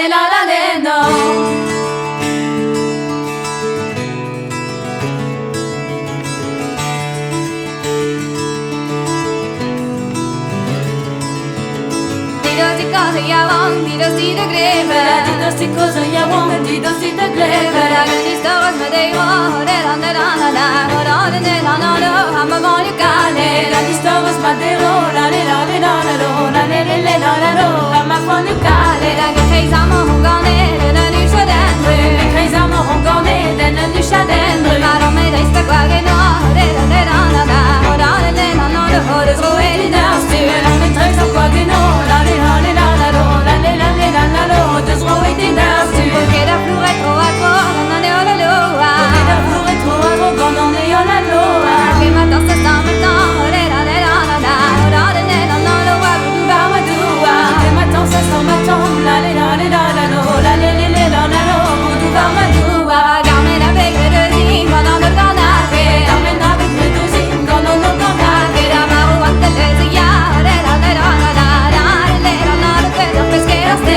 le la la le no. Di cosa io voglio, di dosi de greve, di dosi cosa io voglio, di dosi de greve. La grande storia ma dei ore, la la la la la, ora la la la la, amma voglio cane. La storia ma dei ore, la la la la la, la la la la la, amma voglio cane. La che siamo hongane, la nu shadendre, che siamo hongane, la nu shadendre. Ma non mi dai sta qua che no, la la la la la, ora la la la la, ora zoe di nasty, non mi dai sta qua che no, la la la. Porque la flor est trop à toi, on en est à la loa. Porque la flor est trop à toi, on en est à la loa. Que matin c'est ça maintenant, la la la la la, la la la la la, wa wa dua. Que matin c'est ça maintenant, la la la la la, la la la la la, wa dua. Garmen avec le deuxième, pendant le ganache. Garmen avec le deuxième, pendant le ganache. La marouane de l'ezia, la la la la la, la la la la la, pesqueras de.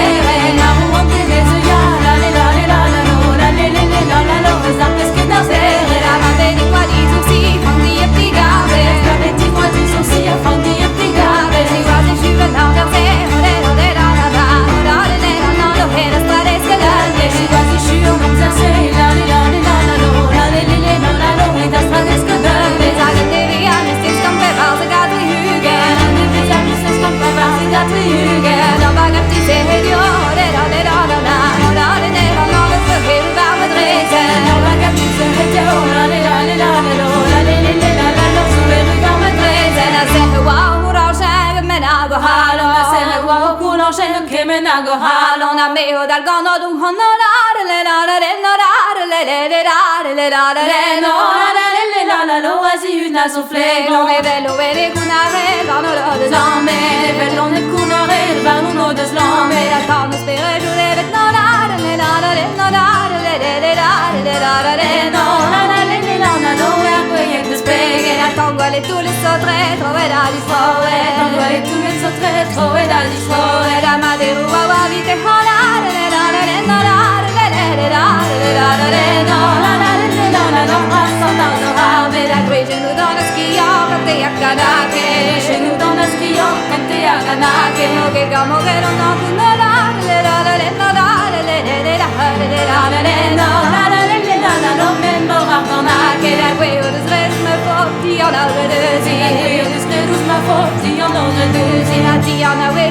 Go halon a me dal gono dum honorare le la la le norare le le le la le no la le la la lo asi una souffle non è bello vere cunare gono lo zombe è bello ne cunare vanno de slombe la tanto spere giure le norare le la la le norare le le no la le la la lo è poi che spiega la tango le tu le sotre troverà di fuori tango le tu le sotre troverà di fuori la madre vite holare le la la le no la la no passa da zoave la grege nu dona schio cante a canake chez nous dans la schio cante a canake no che gamo che non no le la la le no la no membo arnake la queo des res me forti on a le deuxième la queo des res me forti on a le deuxième la tia na we